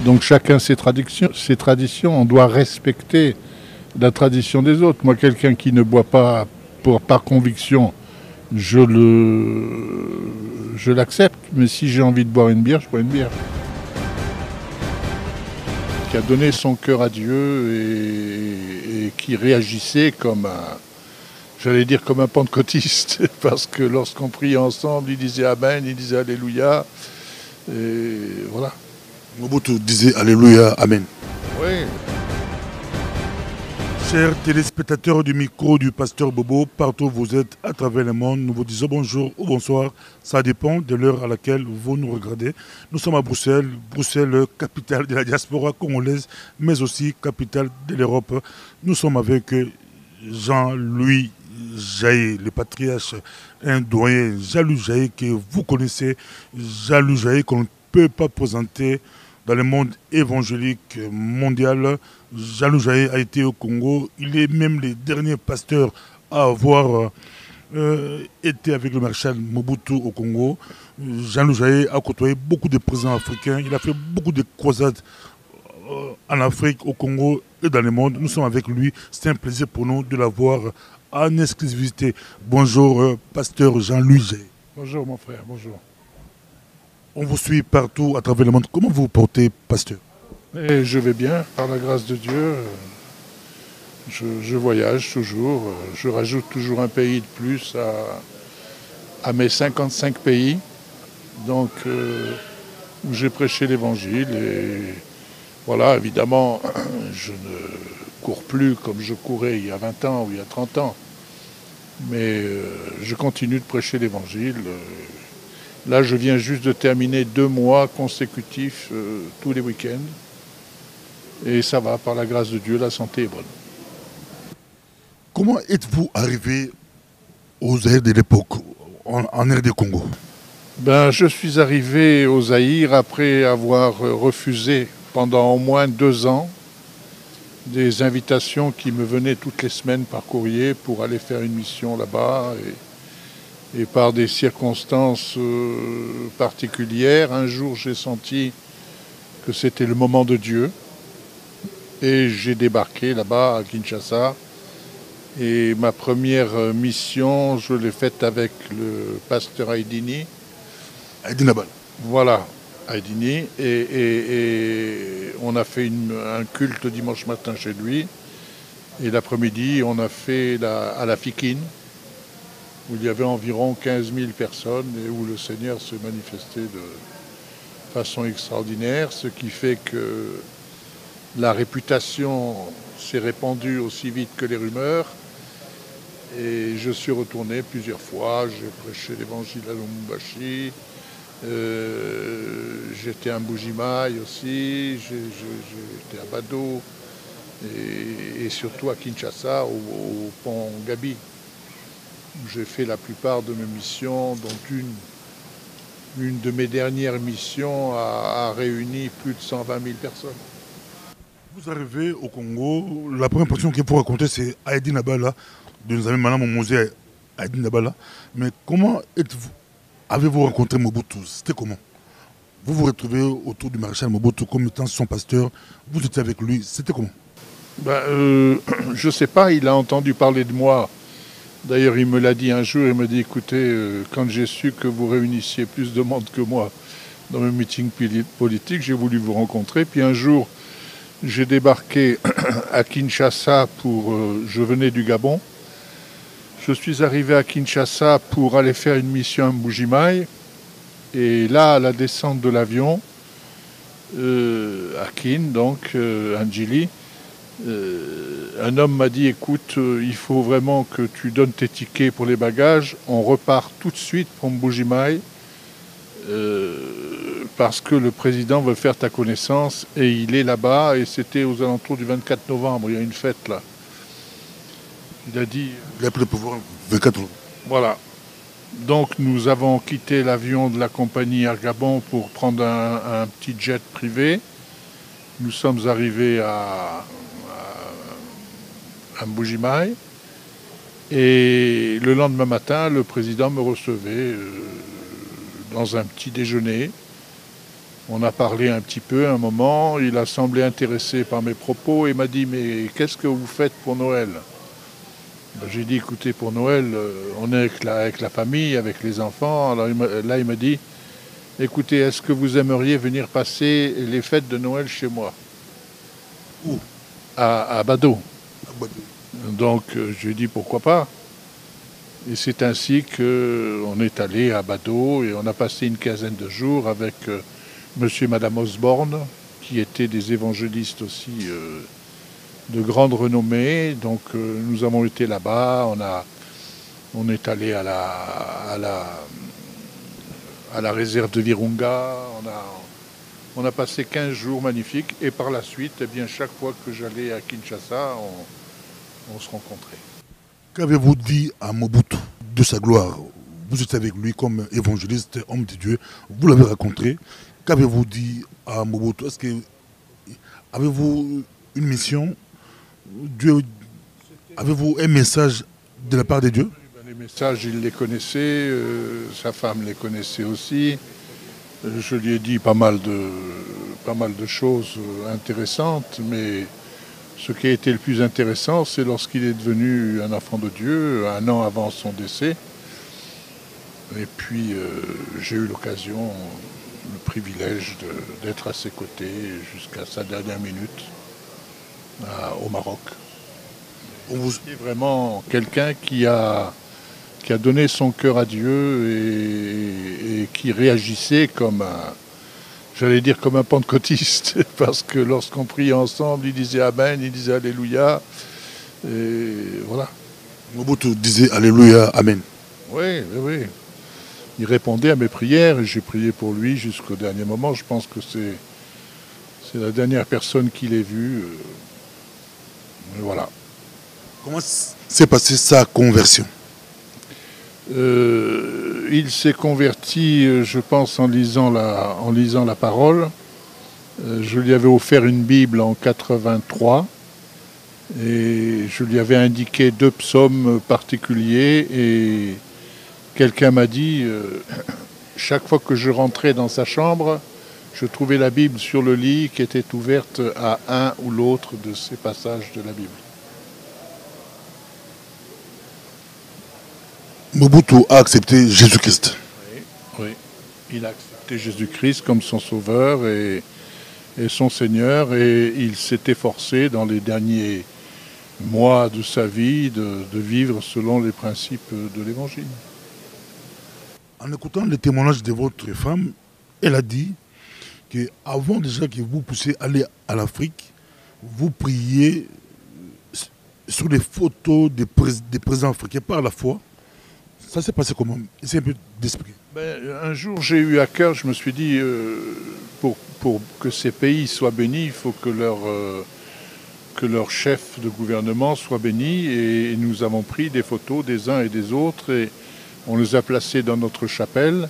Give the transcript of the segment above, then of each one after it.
Donc chacun ses traditions, on doit respecter la tradition des autres. Moi, quelqu'un qui ne boit pas par conviction, je l'accepte. Mais si j'ai envie de boire une bière, je bois une bière. Qui a donné son cœur à Dieu et qui réagissait j'allais dire comme un pentecôtiste, parce que lorsqu'on priait ensemble, il disait Amen, il disait Alléluia, et voilà. Mobutu disait Alléluia, Amen. Oui. Chers téléspectateurs du micro du pasteur Bobo, partout où vous êtes à travers le monde, nous vous disons bonjour ou bonsoir. Ça dépend de l'heure à laquelle vous nous regardez. Nous sommes à Bruxelles, Bruxelles, capitale de la diaspora congolaise, mais aussi capitale de l'Europe. Nous sommes avec Jean-Louis Jaé, le patriarche, un doyen, Jean-Louis Jaé que vous connaissez, Jean-Louis Jaé qu'on ne peut pas présenter dans le monde évangélique mondial. Jean-Louis Jaé a été au Congo. Il est même le dernier pasteur à avoir été avec le maréchal Mobutu au Congo. Jean-Louis Jaé a côtoyé beaucoup de présidents africains. Il a fait beaucoup de croisades en Afrique, au Congo et dans le monde. Nous sommes avec lui. C'est un plaisir pour nous de l'avoir en exclusivité. Bonjour, pasteur Jean-Louis Jaé. Bonjour mon frère, bonjour. On vous suit partout à travers le monde. Comment vous vous portez, pasteur? Et je vais bien, par la grâce de Dieu. Je voyage toujours. Je rajoute toujours un pays de plus à mes 55 pays. Donc, où j'ai prêché l'évangile. Et voilà, évidemment, je ne cours plus comme je courais il y a 20 ans ou il y a 30 ans. Mais je continue de prêcher l'évangile. Là, je viens juste de terminer 2 mois consécutifs tous les week-ends. Et ça va, par la grâce de Dieu, la santé est bonne. Comment êtes-vous arrivé aux Zaïre de l'époque, en aire du Congo? Je suis arrivé au Zaïre après avoir refusé pendant au moins 2 ans des invitations qui me venaient toutes les semaines par courrier pour aller faire une mission là-bas. Et par des circonstances particulières, un jour j'ai senti que c'était le moment de Dieu. Et j'ai débarqué là-bas à Kinshasa. Et ma première mission, je l'ai faite avec le pasteur Aïdini. Aïdini Abala. Voilà, Aïdini. Et on a fait un culte dimanche matin chez lui. Et l'après-midi, on a fait à la Fikine, où il y avait environ 15 000 personnes et où le Seigneur se manifestait de façon extraordinaire, ce qui fait que la réputation s'est répandue aussi vite que les rumeurs. Et je suis retourné plusieurs fois, j'ai prêché l'évangile à Lubumbashi, j'étais à Mbujimayi aussi, j'étais à Bado et surtout à Kinshasa, au pont Gabi. J'ai fait la plupart de mes missions, dont une de mes dernières missions a réuni plus de 120 000 personnes. Vous arrivez au Congo, la première personne qu'il faut raconter, c'est Aïdini Abala, de nos amis Madame Mosé Aïdini Abala. Mais comment avez-vous rencontré Mobutu? C'était comment? Vous vous retrouvez autour du maréchal Mobutu comme étant son pasteur, vous étiez avec lui, c'était comment? Je ne sais pas, il a entendu parler de moi. D'ailleurs, il me l'a dit un jour, il me dit, écoutez, quand j'ai su que vous réunissiez plus de monde que moi dans mes meetings politiques, j'ai voulu vous rencontrer. Puis un jour, j'ai débarqué à Kinshasa je venais du Gabon. Je suis arrivé à Kinshasa pour aller faire une mission à Mbujimayi. Et là, à la descente de l'avion, à Kin, donc, à Ndjili, un homme m'a dit, écoute, il faut vraiment que tu donnes tes tickets pour les bagages. On repart tout de suite pour Mbujimayi. Parce que le président veut faire ta connaissance et il est là-bas et c'était aux alentours du 24 novembre, il y a une fête là. Il a dit... Il a pris le pouvoir le 24 novembre. Voilà. Donc nous avons quitté l'avion de la compagnie Air Gabon pour prendre un petit jet privé. Nous sommes arrivés à Mbujimayi et le lendemain matin, le président me recevait dans un petit déjeuner. On a parlé un petit peu un moment, il a semblé intéressé par mes propos et m'a dit mais qu'est-ce que vous faites pour Noël? Ben, j'ai dit écoutez pour Noël on est avec la famille, avec les enfants. Alors là il m'a dit écoutez est-ce que vous aimeriez venir passer les fêtes de Noël chez moi? Où? À Bado. À Badou. Donc je lui ai dit pourquoi pas. Et c'est ainsi qu'on est allé à Bado et on a passé une quinzaine de jours avec monsieur et madame Osborne, qui étaient des évangélistes aussi de grande renommée. Donc nous avons été là-bas, on est allé à la réserve de Virunga, on a passé 15 jours magnifiques et par la suite, eh bien, chaque fois que j'allais à Kinshasa, on se rencontrait. Qu'avez-vous dit à Mobutu de sa gloire? Vous êtes avec lui comme évangéliste, homme de Dieu. Vous l'avez rencontré. Qu'avez-vous dit à Mobutu? Est-ce que avez-vous une mission? Dieu, avez-vous un message de la part de Dieu? Les messages, il les connaissait, sa femme les connaissait aussi. Je lui ai dit pas mal de choses intéressantes, mais ce qui a été le plus intéressant, c'est lorsqu'il est devenu un enfant de Dieu, un an avant son décès. Et puis j'ai eu l'occasion, le privilège d'être à ses côtés jusqu'à sa dernière minute au Maroc. C'est vraiment quelqu'un qui a donné son cœur à Dieu et qui réagissait comme j'allais dire comme un pentecôtiste, parce que lorsqu'on priait ensemble, il disait Amen, il disait Alléluia, et voilà. Mobutu disait Alléluia, Amen. Oui, oui, oui. Il répondait à mes prières et j'ai prié pour lui jusqu'au dernier moment. Je pense que c'est la dernière personne qu'il ait vue. Voilà. Comment s'est passée sa conversion? Il s'est converti, je pense, en lisant la parole. Je lui avais offert une Bible en 83 et je lui avais indiqué 2 psaumes particuliers et quelqu'un m'a dit, chaque fois que je rentrais dans sa chambre, je trouvais la Bible sur le lit qui était ouverte à un ou l'autre de ces passages de la Bible. Mobutu a accepté Jésus-Christ. Oui, oui. Il a accepté Jésus-Christ comme son sauveur et son Seigneur et il s'est efforcé dans les derniers mois de sa vie de vivre selon les principes de l'Évangile. En écoutant le témoignage de votre femme, elle a dit qu'avant déjà que vous puissiez aller à l'Afrique, vous priez sur les photos des présidents africains par la foi. Ça s'est passé comment? C'est un peu d'esprit. Un jour, j'ai eu à cœur, je me suis dit, pour que ces pays soient bénis, il faut que leur chef de gouvernement soit béni. Et nous avons pris des photos des uns et des autres et on les a placés dans notre chapelle.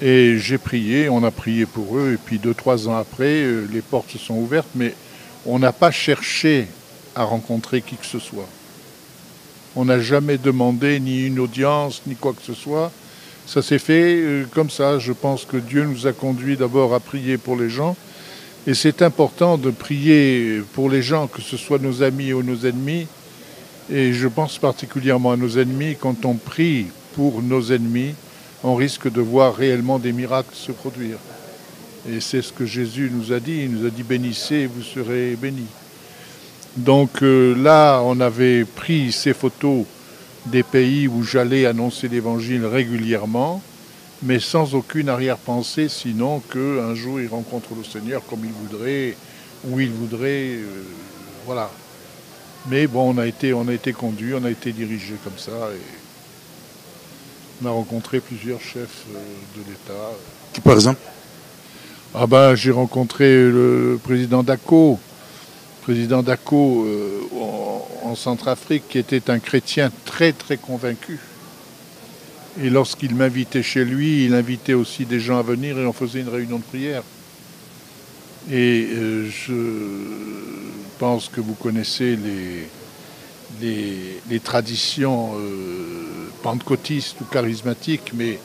Et j'ai prié, on a prié pour eux. Et puis 2-3 ans après, les portes se sont ouvertes, mais on n'a pas cherché à rencontrer qui que ce soit. On n'a jamais demandé ni une audience, ni quoi que ce soit. Ça s'est fait comme ça. Je pense que Dieu nous a conduits d'abord à prier pour les gens. Et c'est important de prier pour les gens, que ce soit nos amis ou nos ennemis. Et je pense particulièrement à nos ennemis. Quand on prie pour nos ennemis, on risque de voir réellement des miracles se produire. Et c'est ce que Jésus nous a dit. Il nous a dit « Bénissez et vous serez bénis ». Donc là, on avait pris ces photos des pays où j'allais annoncer l'Évangile régulièrement, mais sans aucune arrière-pensée, sinon qu'un jour il rencontre le Seigneur comme il voudrait, où il voudrait, voilà. Mais bon, on a été conduits, on a été dirigés comme ça, et on a rencontré plusieurs chefs de l'État. Qui par exemple? Ah ben, j'ai rencontré le président Dako. Président Dako en Centrafrique, qui était un chrétien très très convaincu. Et lorsqu'il m'invitait chez lui, il invitait aussi des gens à venir et on faisait une réunion de prière. Et je pense que vous connaissez les traditions pentecôtistes ou charismatiques, mais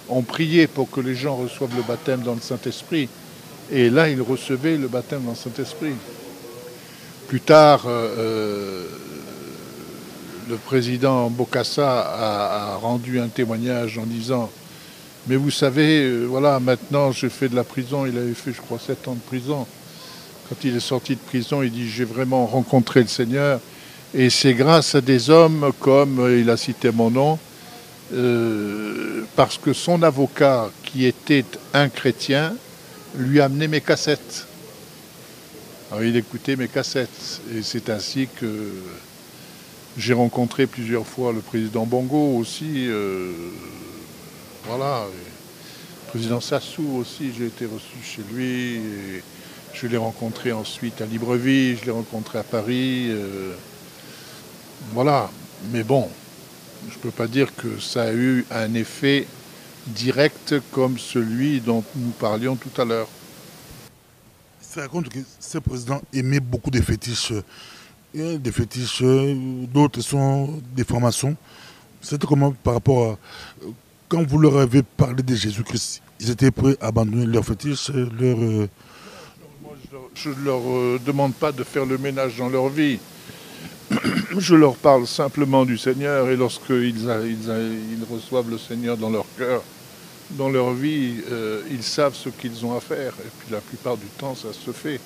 on priait pour que les gens reçoivent le baptême dans le Saint-Esprit. Et là, il recevait le baptême dans le Saint-Esprit. Plus tard, le président Bokassa a rendu un témoignage en disant « Mais vous savez, voilà, maintenant je fais de la prison. » Il avait fait, je crois, 7 ans de prison. Quand il est sorti de prison, il dit « J'ai vraiment rencontré le Seigneur. Et c'est grâce à des hommes comme, il a cité mon nom, parce que son avocat, qui était un chrétien, lui a amené mes cassettes. » Alors il écoutait mes cassettes. Et c'est ainsi que j'ai rencontré plusieurs fois le président Bongo aussi. Voilà. Le président Sassou aussi, j'ai été reçu chez lui. Et je l'ai rencontré ensuite à Libreville, je l'ai rencontré à Paris. Voilà. Mais bon, je ne peux pas dire que ça a eu un effet direct comme celui dont nous parlions tout à l'heure. Ça raconte que ce président aimait beaucoup des fétiches. D'autres sont des formations. C'était comment par rapport à... Quand vous leur avez parlé de Jésus-Christ, ils étaient prêts à abandonner leurs fétiches, Moi, je ne leur demande pas de faire le ménage dans leur vie. Je leur parle simplement du Seigneur et lorsqu'ils reçoivent le Seigneur dans leur cœur, dans leur vie, ils savent ce qu'ils ont à faire. Et puis la plupart du temps, ça se fait.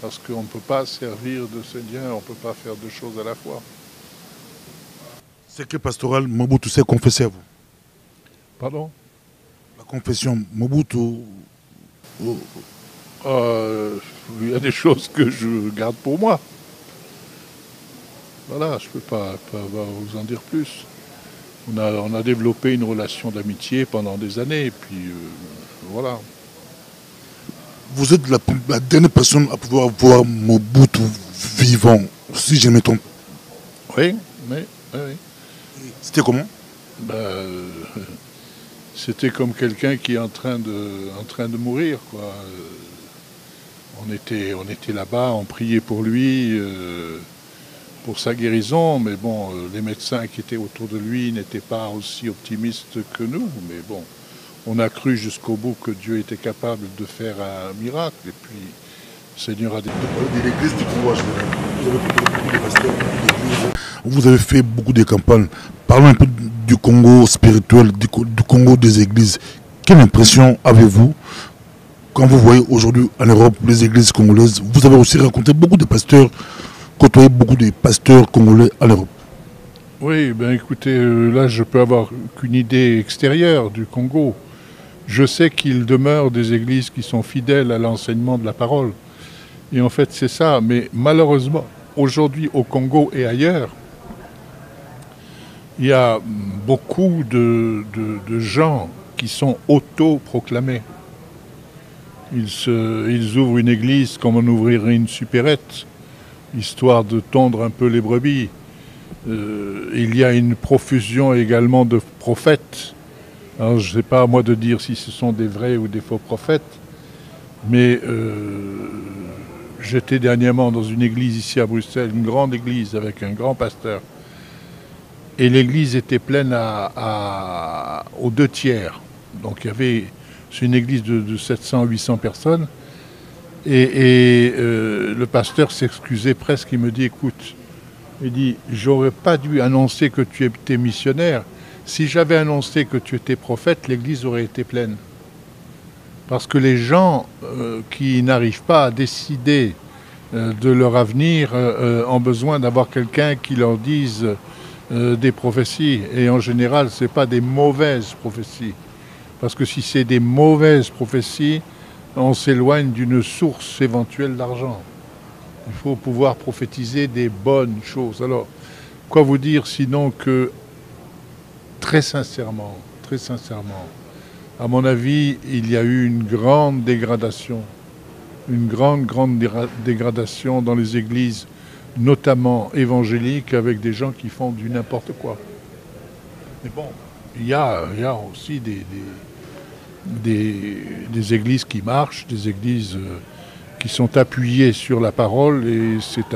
Parce qu'on ne peut pas servir de Seigneur, on ne peut pas faire deux choses à la fois. C'est que pastoral Mobutu s'est confessé à vous. Pardon? La confession Mobutu... Il y a des choses que je garde pour moi. Voilà, je ne peux pas vous en dire plus. On a développé une relation d'amitié pendant des années, et puis voilà. Vous êtes la dernière personne à pouvoir voir Mobutu vivant, si je me trompe. Oui. C'était comment? C'était comme quelqu'un qui est en train de mourir, quoi. On était là-bas, on priait pour lui, pour sa guérison, mais bon, les médecins qui étaient autour de lui n'étaient pas aussi optimistes que nous, mais bon, on a cru jusqu'au bout que Dieu était capable de faire un miracle, et puis le Seigneur a... Vous avez fait beaucoup de campagnes. Parlons un peu du Congo spirituel, du Congo des églises. Quelle impression avez-vous quand vous voyez aujourd'hui en Europe les églises congolaises? Vous avez aussi rencontré beaucoup de pasteurs, côtoyé beaucoup de pasteurs congolais en Europe. Oui, ben écoutez, là je peux avoir qu'une idée extérieure du Congo. Je sais qu'il demeure des églises qui sont fidèles à l'enseignement de la parole. Et en fait c'est ça, mais malheureusement, aujourd'hui au Congo et ailleurs, il y a beaucoup de gens qui sont autoproclamés. Ils ouvrent une église comme on ouvrirait une supérette, histoire de tondre un peu les brebis. Il y a une profusion également de prophètes. Alors je ne sais pas à moi de dire si ce sont des vrais ou des faux prophètes, mais j'étais dernièrement dans une église ici à Bruxelles, une grande église avec un grand pasteur. Et l'église était pleine aux 2/3. Donc il y avait... C'est une église de 700-800 personnes. Et le pasteur s'excusait presque, il me dit, écoute, il dit, j'aurais pas dû annoncer que tu étais missionnaire. Si j'avais annoncé que tu étais prophète, l'église aurait été pleine. Parce que les gens qui n'arrivent pas à décider de leur avenir ont besoin d'avoir quelqu'un qui leur dise des prophéties. Et en général, ce n'est pas des mauvaises prophéties. Parce que si c'est des mauvaises prophéties, on s'éloigne d'une source éventuelle d'argent. Il faut pouvoir prophétiser des bonnes choses. Alors, quoi vous dire sinon que, très sincèrement, à mon avis, il y a eu une grande dégradation. Une grande dégradation dans les églises, notamment évangéliques, avec des gens qui font du n'importe quoi. Mais bon, il y a aussi des églises qui marchent, des églises qui sont appuyées sur la parole, et c'est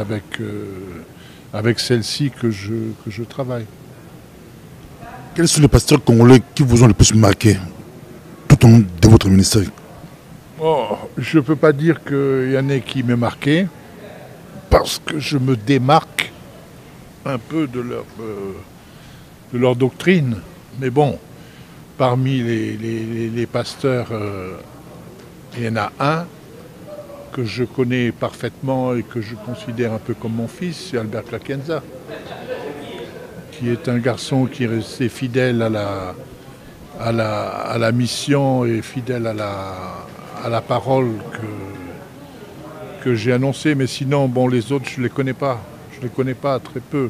avec celle-ci que je travaille. Quels sont les pasteurs congolais qui vous ont le plus marqué tout au long de votre ministère? Oh, je ne peux pas dire qu'il y en ait qui m'aient marqué, parce que je me démarque un peu de leur doctrine. Mais bon, parmi les pasteurs, il y en a un que je connais parfaitement et que je considère un peu comme mon fils, c'est Albert Claquenza, qui est un garçon qui est resté fidèle à la mission et fidèle à la parole que j'ai annoncée. Mais sinon, bon, les autres, je ne les connais pas. Je ne les connais pas, très peu.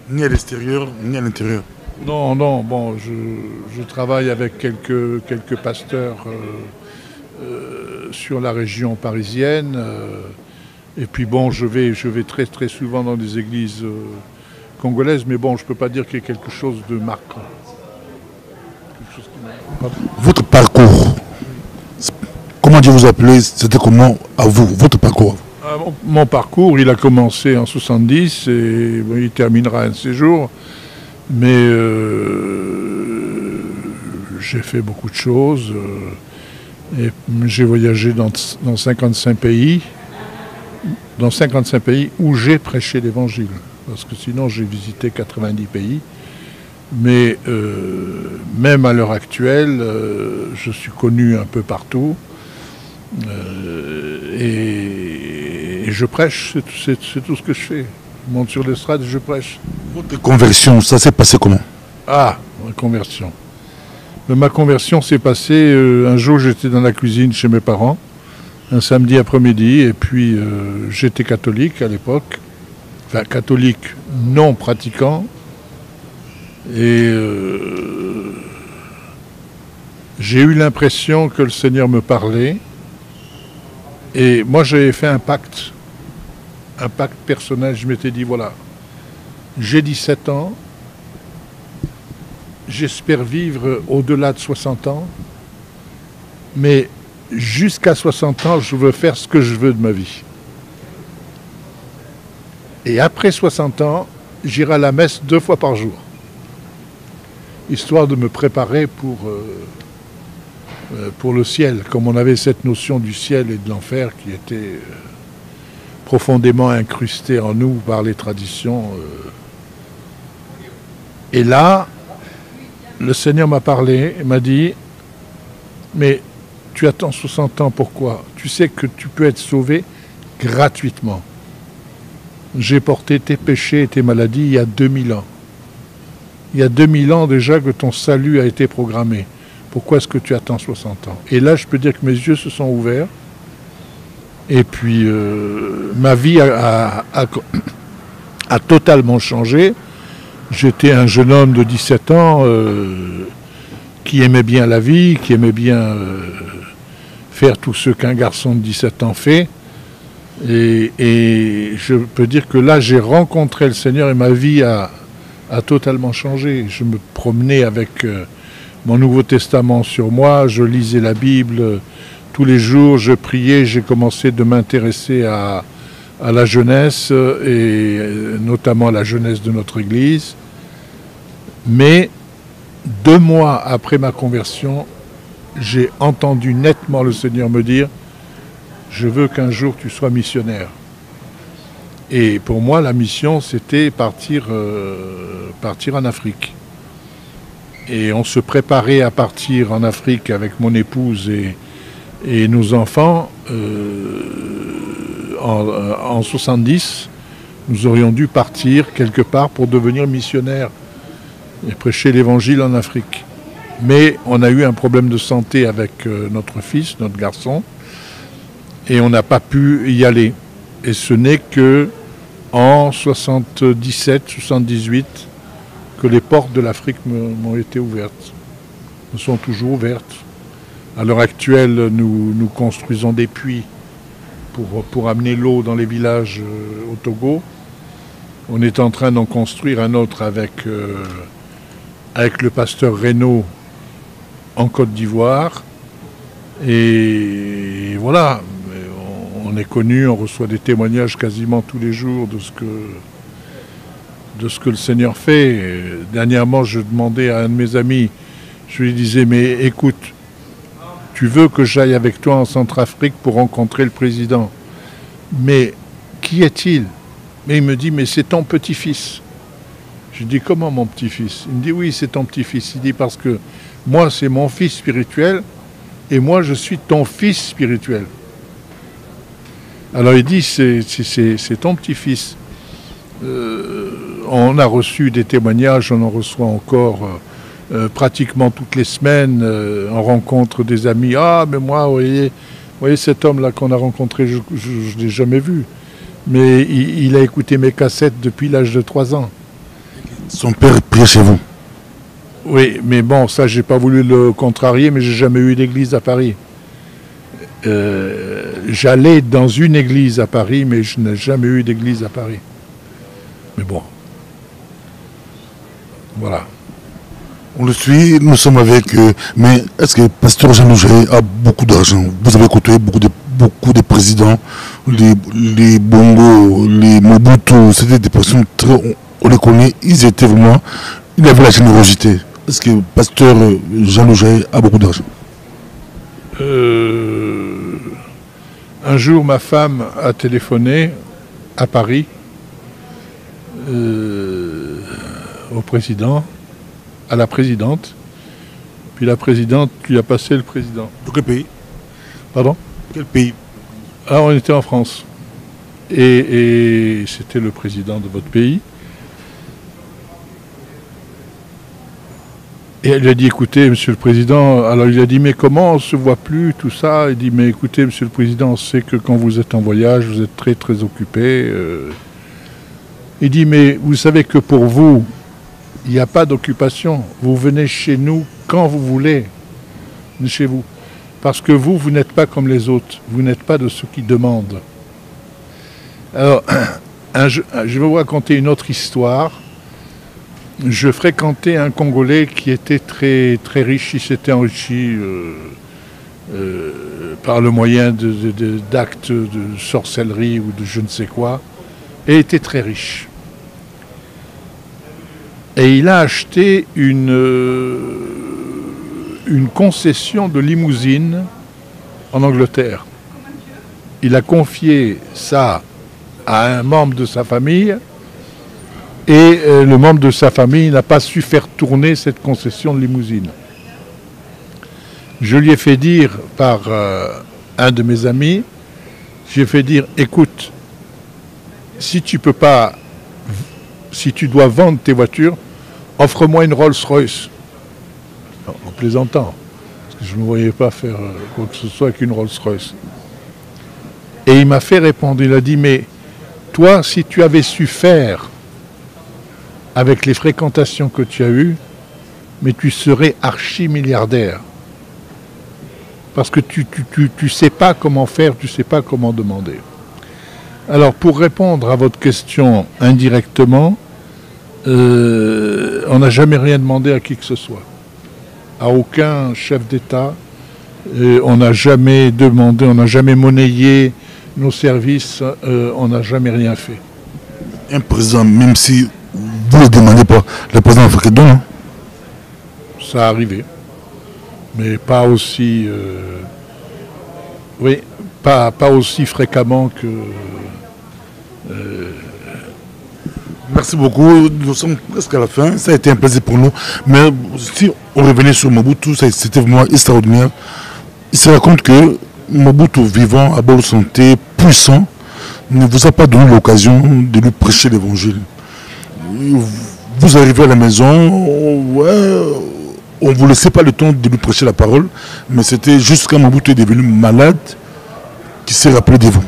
Ni à l'extérieur, ni à l'intérieur. Non, non, bon, je travaille avec quelques pasteurs sur la région parisienne. Et puis bon, je vais très très souvent dans des églises congolaises, mais bon, je ne peux pas dire qu'il y ait quelque chose de marquant. Votre parcours, comment Dieu vous appelez, c'était comment à vous, votre parcours? Mon parcours, il a commencé en 70 et bon, il terminera un de ces jours. Mais j'ai fait beaucoup de choses. Et j'ai voyagé dans 55 pays. Dans 55 pays où j'ai prêché l'évangile. Parce que sinon, j'ai visité 90 pays. Mais même à l'heure actuelle, je suis connu un peu partout. Et je prêche, c'est tout ce que je fais. Je monte sur l'estrade et je prêche. Votre conversion, ça s'est passé comment? Ah, ma conversion. Ma conversion s'est passée, un jour j'étais dans la cuisine chez mes parents, un samedi après-midi, et puis j'étais catholique à l'époque, enfin catholique non pratiquant, et j'ai eu l'impression que le Seigneur me parlait, et moi j'avais fait un pacte personnel. Je m'étais dit, voilà, j'ai 17 ans, j'espère vivre au-delà de 60 ans, mais jusqu'à 60 ans, je veux faire ce que je veux de ma vie. Et après 60 ans, j'irai à la messe 2 fois par jour, histoire de me préparer pour le ciel, comme on avait cette notion du ciel et de l'enfer qui était profondément incrustée en nous par les traditions. Et là, le Seigneur m'a parlé et m'a dit, mais tu attends 60 ans, pourquoi? Tu sais que tu peux être sauvé gratuitement. J'ai porté tes péchés et tes maladies il y a 2000 ans. Il y a 2000 ans déjà que ton salut a été programmé. Pourquoi est-ce que tu attends 60 ans? Et là, je peux dire que mes yeux se sont ouverts. Et puis, ma vie a totalement changé. J'étais un jeune homme de 17 ans qui aimait bien la vie, qui aimait bien faire tout ce qu'un garçon de 17 ans fait. Et je peux dire que là, j'ai rencontré le Seigneur et ma vie a totalement changé. Je me promenais avec mon Nouveau Testament sur moi, je lisais la Bible tous les jours, je priais, j'ai commencé de m'intéresser à la jeunesse et notamment à la jeunesse de notre Église. Mais 2 mois après ma conversion, j'ai entendu nettement le Seigneur me dire « Je veux qu'un jour tu sois missionnaire ». Et pour moi, la mission, c'était partir en Afrique. Et on se préparait à partir en Afrique avec mon épouse et nos enfants. En 70, nous aurions dû partir quelque part pour devenir missionnaires et prêcher l'évangile en Afrique. Mais on a eu un problème de santé avec notre fils, notre garçon, et on n'a pas pu y aller. Et ce n'est que en 77-78 que les portes de l'Afrique m'ont été ouvertes. Elles sont toujours ouvertes. À l'heure actuelle, nous construisons des puits pour amener l'eau dans les villages au Togo. On est en train d'en construire un autre avec le pasteur Reynaud en Côte d'Ivoire. Et voilà, on est connu, on reçoit des témoignages quasiment tous les jours de ce que le Seigneur fait. Et dernièrement, je demandais à un de mes amis, je lui disais, mais écoute, tu veux que j'aille avec toi en Centrafrique pour rencontrer le président. Mais qui est-il? Mais il me dit, mais c'est ton petit-fils. Je dis, comment mon petit-fils? Il me dit, oui, c'est ton petit-fils. Il dit, parce que moi, c'est mon fils spirituel et moi, je suis ton fils spirituel. Alors il dit, c'est ton petit-fils. On a reçu des témoignages, on en reçoit encore pratiquement toutes les semaines. On rencontre des amis. Ah, mais moi, vous voyez cet homme-là qu'on a rencontré, je ne l'ai jamais vu. Mais il a écouté mes cassettes depuis l'âge de 3 ans. Son père priait chez vous? Oui, mais bon, ça, j'ai pas voulu le contrarier, mais j'ai jamais eu d'église à Paris. J'allais dans une église à Paris, mais je n'ai jamais eu d'église à Paris. Mais bon, voilà. On le suit, nous sommes avec... mais est-ce que Pasteur Jean Loujaye a beaucoup d'argent? Vous avez côtoyé beaucoup de présidents, les Bongo, les Mobutu, c'était des personnes très... On les connaît, ils étaient vraiment... Il avait la générosité. Est-ce que Pasteur Jean Loujaye a beaucoup d'argent? Un jour, ma femme a téléphoné à Paris au président, à la présidente, puis la présidente lui a passé le président. De quel pays? Pardon? Quel pays? Ah, on était en France. Et c'était le président de votre pays. Et elle lui a dit, écoutez, monsieur le président, alors il a dit, mais comment on ne se voit plus, tout ça? Il dit, mais écoutez, monsieur le président, on sait que quand vous êtes en voyage, vous êtes très très occupé. Il dit, mais vous savez que pour vous, il n'y a pas d'occupation. Vous venez chez nous quand vous voulez, chez vous. Parce que vous n'êtes pas comme les autres. Vous n'êtes pas de ceux qui demandent. Alors, je vais vous raconter une autre histoire. Je fréquentais un Congolais qui était très, très riche. Il s'était enrichi par le moyen d'actes de sorcellerie ou de je ne sais quoi. Et était très riche. Et il a acheté une concession de limousine en Angleterre. Il a confié ça à un membre de sa famille et le membre de sa famille n'a pas su faire tourner cette concession de limousine. Je lui ai fait dire par un de mes amis, j'ai fait dire, écoute, si tu peux pas, si tu dois vendre tes voitures, offre-moi une Rolls-Royce. En plaisantant, parce que je ne me voyais pas faire quoi que ce soit avec une Rolls-Royce. Et il m'a fait répondre, il a dit, mais toi, si tu avais su faire avec les fréquentations que tu as eues, mais tu serais archi-milliardaire. Parce que tu sais pas comment faire, tu sais pas comment demander. Alors, pour répondre à votre question indirectement, on n'a jamais rien demandé à qui que ce soit. À aucun chef d'État. On n'a jamais demandé, on n'a jamais monnayé nos services, on n'a jamais rien fait. Un président, même si vous ne le demandez pas, le président africain donne. Ça a arrivé. Mais pas aussi... oui, pas aussi fréquemment que... Merci beaucoup, nous sommes presque à la fin, ça a été un plaisir pour nous. Mais si on revenait sur Mobutu, c'était vraiment extraordinaire. Il se raconte que Mobutu, vivant à bonne santé, puissant, ne vous a pas donné l'occasion de lui prêcher l'évangile. Vous arrivez à la maison, ouais, on ne vous laissait pas le temps de lui prêcher la parole, mais c'était juste quand Mobutu est devenu malade qu'il s'est rappelé de vous.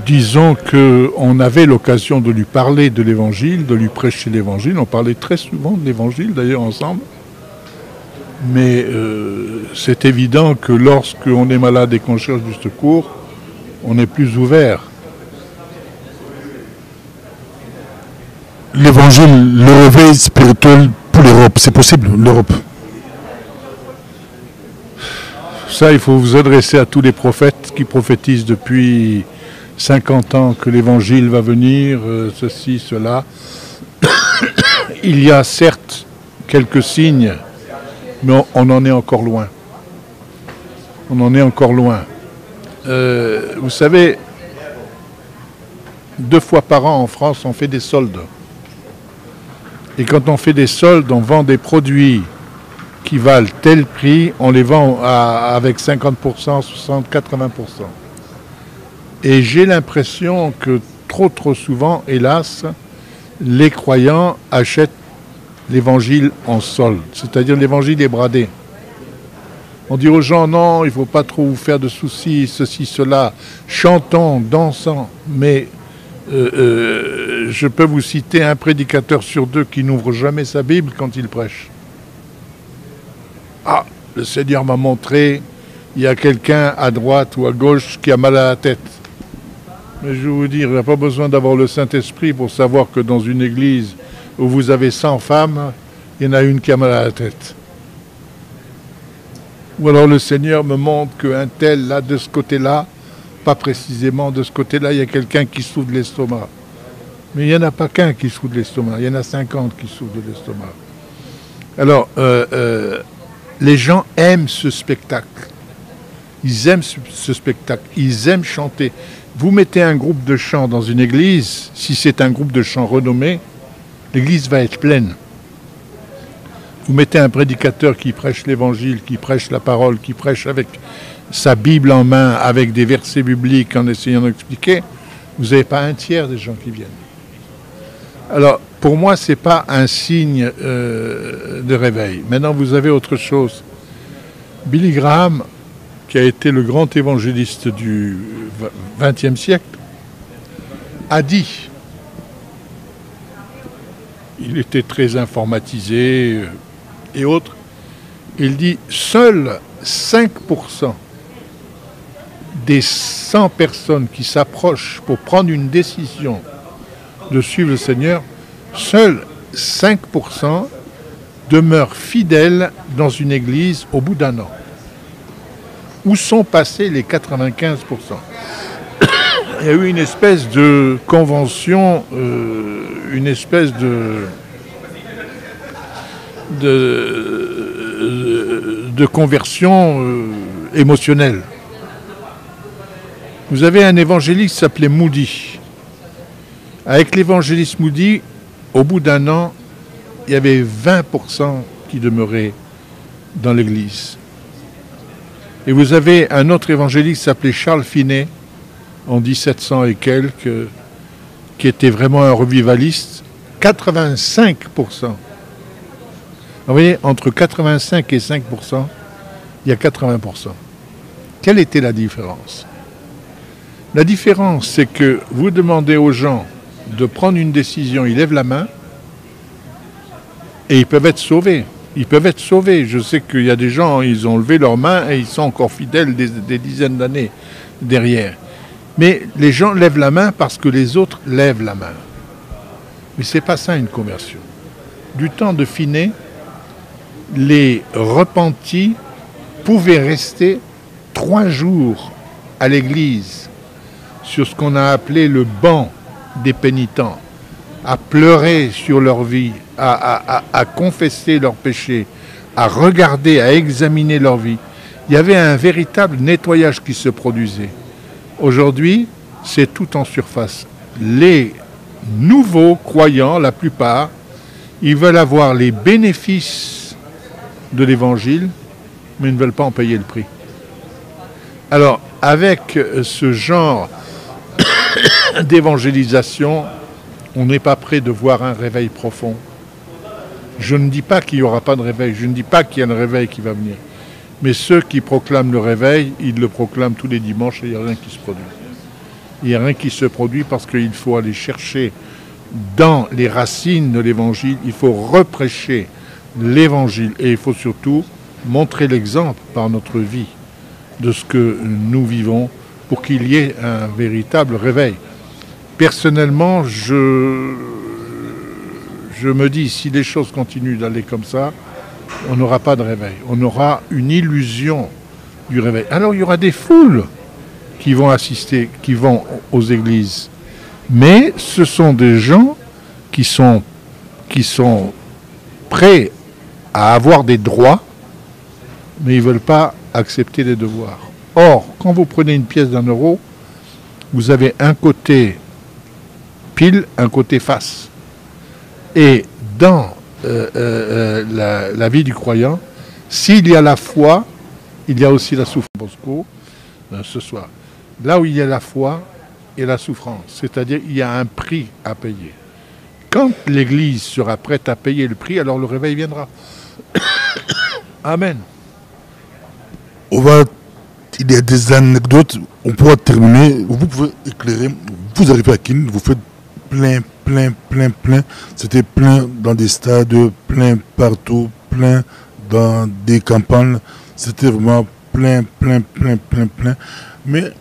Disons qu'on avait l'occasion de lui parler de l'évangile, de lui prêcher l'évangile. On parlait très souvent de l'évangile d'ailleurs ensemble. Mais c'est évident que lorsqu'on est malade et qu'on cherche du secours, on est plus ouvert. L'évangile, le réveil spirituel pour l'Europe, c'est possible, l'Europe? Ça, il faut vous adresser à tous les prophètes qui prophétisent depuis 50 ans que l'évangile va venir, ceci, cela. Il y a certes quelques signes, mais on en est encore loin. On en est encore loin. Vous savez, 2 fois par an en France, on fait des soldes. Et quand on fait des soldes, on vend des produits qui valent tel prix, on les vend avec 50%, 60%, 80%. Et j'ai l'impression que trop souvent, hélas, les croyants achètent l'évangile en solde, c'est-à-dire l'évangile est bradé. On dit aux gens, non, il ne faut pas trop vous faire de soucis, ceci, cela, chantons, dansons, mais je peux vous citer un prédicateur sur 2 qui n'ouvre jamais sa Bible quand il prêche. Ah, le Seigneur m'a montré, il y a quelqu'un à droite ou à gauche qui a mal à la tête. Mais je vais vous dire, il n'y a pas besoin d'avoir le Saint-Esprit pour savoir que dans une église où vous avez 100 femmes, il y en a une qui a mal à la tête. Ou alors le Seigneur me montre qu'un tel, là, de ce côté-là, pas précisément de ce côté-là, il y a quelqu'un qui souffre de l'estomac. Mais il n'y en a pas qu'un qui souffre de l'estomac, il y en a 50 qui souffrent de l'estomac. Alors, les gens aiment ce spectacle. Ils aiment ce spectacle, ils aiment chanter. Vous mettez un groupe de chant dans une église, si c'est un groupe de chant renommé, l'église va être pleine. Vous mettez un prédicateur qui prêche l'évangile, qui prêche la parole, qui prêche avec sa Bible en main, avec des versets bibliques en essayant d'expliquer, vous n'avez pas un tiers des gens qui viennent. Alors, pour moi, ce n'est pas un signe de réveil. Maintenant, vous avez autre chose. Billy Graham, qui a été le grand évangéliste du XXe siècle, a dit, il était très informatisé et autres, il dit, seuls 5% des 100 personnes qui s'approchent pour prendre une décision de suivre le Seigneur, seuls 5% demeurent fidèles dans une église au bout d'un an. Où sont passés les 95%? Il y a eu une espèce de convention, une espèce de conversion émotionnelle. Vous avez un évangéliste qui s'appelait Moody. Avec l'évangéliste Moody, au bout d'un an, il y avait 20% qui demeuraient dans l'église. Et vous avez un autre évangéliste qui s'appelait Charles Finney, en 1700 et quelques, qui était vraiment un revivaliste, 85%. Vous voyez, entre 85 et 5%, il y a 80%. Quelle était la différence? La différence, c'est que vous demandez aux gens de prendre une décision, ils lèvent la main, et ils peuvent être sauvés. Ils peuvent être sauvés. Je sais qu'il y a des gens, ils ont levé leurs mains et ils sont encore fidèles des dizaines d'années derrière. Mais les gens lèvent la main parce que les autres lèvent la main. Mais ce n'est pas ça une conversion. Du temps de Finney, les repentis pouvaient rester 3 jours à l'église sur ce qu'on a appelé le banc des pénitents, à pleurer sur leur vie, à confesser leurs péchés, à regarder, à examiner leur vie. Il y avait un véritable nettoyage qui se produisait. Aujourd'hui, c'est tout en surface. Les nouveaux croyants, la plupart, ils veulent avoir les bénéfices de l'évangile, mais ils ne veulent pas en payer le prix. Alors, avec ce genre d'évangélisation, on n'est pas prêt de voir un réveil profond. Je ne dis pas qu'il n'y aura pas de réveil, je ne dis pas qu'il y a un réveil qui va venir. Mais ceux qui proclament le réveil, ils le proclament tous les dimanches et il n'y a rien qui se produit. Il n'y a rien qui se produit parce qu'il faut aller chercher dans les racines de l'évangile, il faut reprêcher l'évangile et il faut surtout montrer l'exemple par notre vie de ce que nous vivons pour qu'il y ait un véritable réveil. Personnellement, je me dis, si les choses continuent d'aller comme ça, on n'aura pas de réveil. On aura une illusion du réveil. Alors il y aura des foules qui vont assister, qui vont aux églises. Mais ce sont des gens qui sont prêts à avoir des droits, mais ils ne veulent pas accepter les devoirs. Or, quand vous prenez une pièce d'1 euro, vous avez un côté pile, un côté face. Et dans la vie du croyant, s'il y a la foi, il y a aussi la souffrance. Bosco, ce soir. Là où il y a la foi et la souffrance, c'est-à-dire il y a un prix à payer. Quand l'Église sera prête à payer le prix, alors le réveil viendra. Amen. Il y a des anecdotes, on pourra terminer. Vous pouvez éclairer. Vous arrivez à Kin, vous faites plein. C'était plein dans des stades, plein partout, plein dans des campagnes. C'était vraiment plein. Mais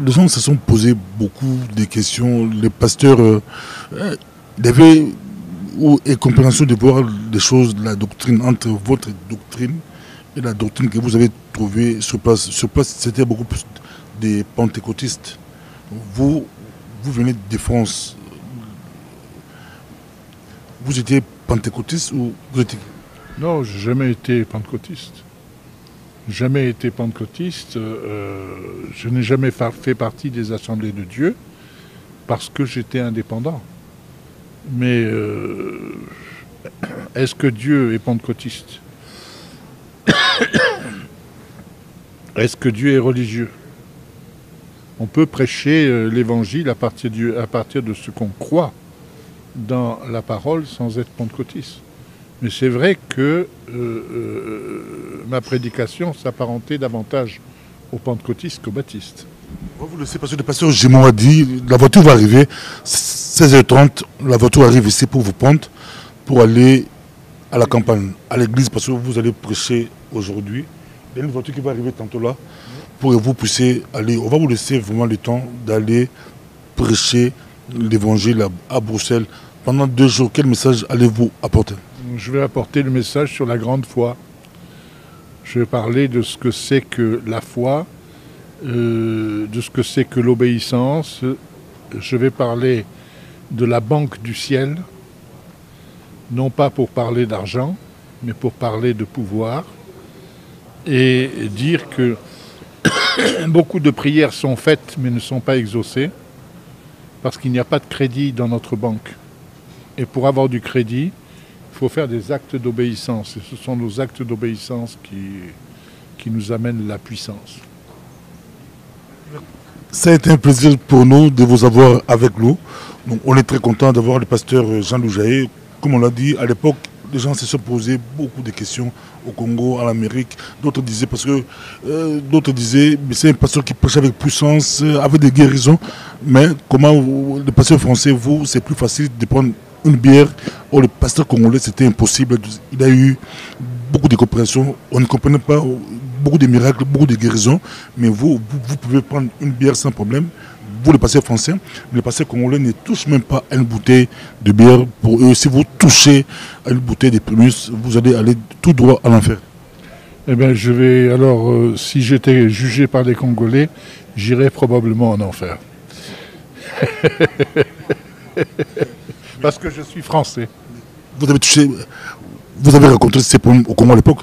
les gens se sont posés beaucoup de questions. Les pasteurs avaient une compréhension de voir les choses, la doctrine, entre votre doctrine et la doctrine que vous avez trouvée sur place. Sur place, c'était beaucoup plus des pentecôtistes. Vous venez de France. Vous étiez pentecôtiste ou vous étiez... Non, je n'ai jamais été pentecôtiste. Jamais été pentecôtiste. Je n'ai jamais fait partie des assemblées de Dieu parce que j'étais indépendant. Mais est-ce que Dieu est pentecôtiste? Est-ce que Dieu est religieux? On peut prêcher l'évangile à partir de ce qu'on croit dans la parole sans être pentecôtiste. Mais c'est vrai que ma prédication s'apparentait davantage aux pentecôtistes qu'aux baptistes. Vous le savez parce que le pasteur Gémon a dit, la voiture va arriver, 16h30, la voiture arrive ici pour vous prendre, pour aller à la campagne, à l'église, parce que vous allez prêcher aujourd'hui. Il y a une voiture qui va arriver tantôt là, pour que vous puissiez aller. On va vous laisser vraiment le temps d'aller prêcher l'évangile à Bruxelles. Pendant 2 jours, quel message allez-vous apporter? Je vais apporter le message sur la grande foi. Je vais parler de ce que c'est que la foi, de ce que c'est que l'obéissance. Je vais parler de la banque du ciel, non pas pour parler d'argent, mais pour parler de pouvoir, et dire que beaucoup de prières sont faites mais ne sont pas exaucées, parce qu'il n'y a pas de crédit dans notre banque. Et pour avoir du crédit, il faut faire des actes d'obéissance. Et ce sont nos actes d'obéissance qui nous amènent la puissance. Ça a été un plaisir pour nous de vous avoir avec nous. Donc, on est très content d'avoir le pasteur Jean-Loup Jaé. Comme on l'a dit, à l'époque, les gens se sont posés beaucoup de questions au Congo, en Amérique. D'autres disaient, mais c'est un pasteur qui prêche avec puissance, avec des guérisons. Mais comment le pasteur français, vous, c'est plus facile de prendre une bière. Or, le pasteur congolais, c'était impossible. Il a eu beaucoup de compréhension. On ne comprenait pas beaucoup de miracles, beaucoup de guérisons. Mais vous pouvez prendre une bière sans problème. Vous, le pasteur français, mais le pasteur congolais ne touche même pas à une bouteille de bière. Pour eux, si vous touchez à une bouteille de Primus, vous allez aller tout droit à l'enfer. Eh bien, je vais alors, si j'étais jugé par les Congolais, j'irais probablement en enfer. Parce que je suis français. Vous avez rencontré ces problèmes au Congo à l'époque?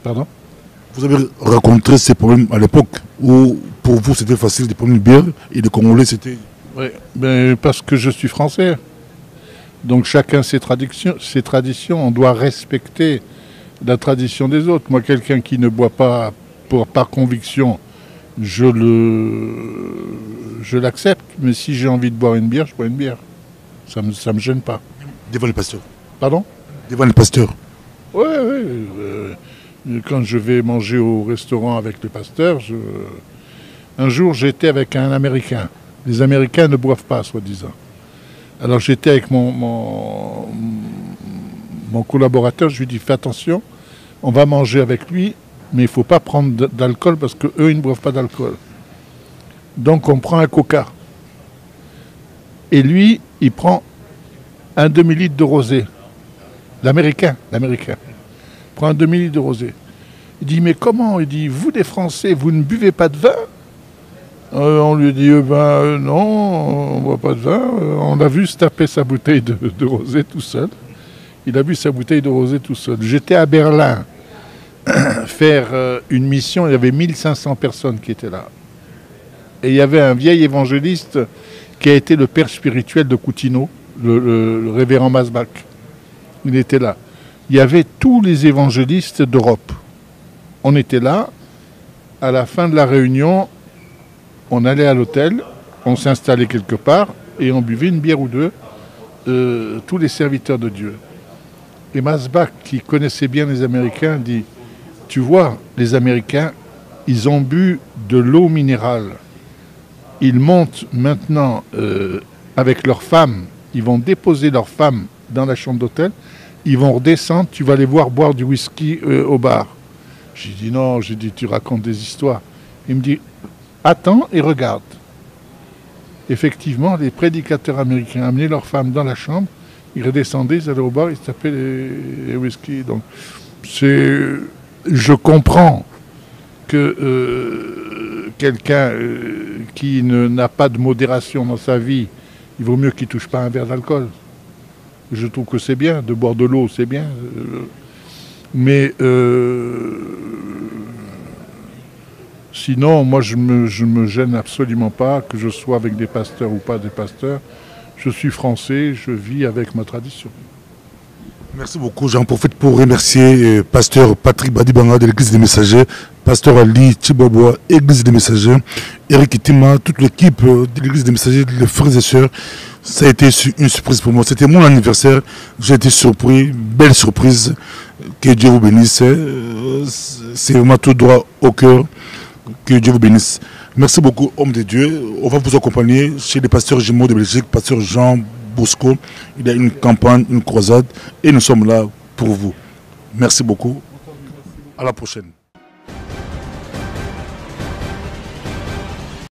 Pardon? Vous avez rencontré ces problèmes à l'époque où pour vous c'était facile de prendre une bière et les Congolais c'était... Oui, ben, parce que je suis français. Donc chacun ses traditions, on doit respecter la tradition des autres. Moi, quelqu'un qui ne boit pas par conviction, je l'accepte. Mais si j'ai envie de boire une bière, je bois une bière. Ça me gêne pas. Devant le pasteur? Pardon? Devant le pasteur? Oui. Quand je vais manger au restaurant avec le pasteur, un jour j'étais avec un Américain. Les Américains ne boivent pas, soi-disant. Alors j'étais avec mon collaborateur, je lui dis fais attention, on va manger avec lui, mais il ne faut pas prendre d'alcool parce qu'eux, ils ne boivent pas d'alcool. Donc on prend un coca. Et lui, il prend un demi-litre de rosé. L'Américain. Prend un demi-litre de rosé. Il dit, mais comment? Il dit, vous les Français, vous ne buvez pas de vin? On lui dit, non, on ne boit pas de vin. On l'a vu se taper sa bouteille de rosé tout seul. Il a bu sa bouteille de rosé tout seul. J'étais à Berlin faire une mission, il y avait 1500 personnes qui étaient là. Et il y avait un vieil évangéliste qui a été le père spirituel de Coutinho, le révérend Masbach. Il était là. Il y avait tous les évangélistes d'Europe. On était là. À la fin de la réunion, on allait à l'hôtel, on s'installait quelque part et on buvait une bière ou deux, tous les serviteurs de Dieu. Et Masbach, qui connaissait bien les Américains, dit « Tu vois, les Américains, ils ont bu de l'eau minérale. Ils montent maintenant avec leurs femmes, ils vont déposer leurs femmes dans la chambre d'hôtel, ils vont redescendre, tu vas les voir boire du whisky au bar. » J'ai dit non, j'ai dit tu racontes des histoires. Il me dit attends et regarde. Effectivement, les prédicateurs américains amenaient leurs femmes dans la chambre, ils redescendaient, ils allaient au bar, ils se tapaient les whisky. Donc je comprends que quelqu'un qui n'a pas de modération dans sa vie, il vaut mieux qu'il ne touche pas un verre d'alcool. Je trouve que c'est bien, de boire de l'eau, c'est bien. Mais sinon, moi, je me gêne absolument pas, que je sois avec des pasteurs ou pas des pasteurs. Je suis français, je vis avec ma tradition. Merci beaucoup. J'en profite pour remercier pasteur Patrick Badibanga de l'Église des Messagers, pasteur Ali Chibaboua, Église des Messagers, Eric Itima, toute l'équipe de l'Église des Messagers, les frères et sœurs. Ça a été une surprise pour moi. C'était mon anniversaire. J'ai été surpris. Belle surprise. Que Dieu vous bénisse. C'est vraiment tout droit au cœur. Que Dieu vous bénisse. Merci beaucoup, homme de Dieu. On va vous accompagner chez les pasteurs jumeaux de Belgique, pasteur Jean Bosco. Il y a une campagne, une croisade. Et nous sommes là pour vous. Merci beaucoup. À la prochaine.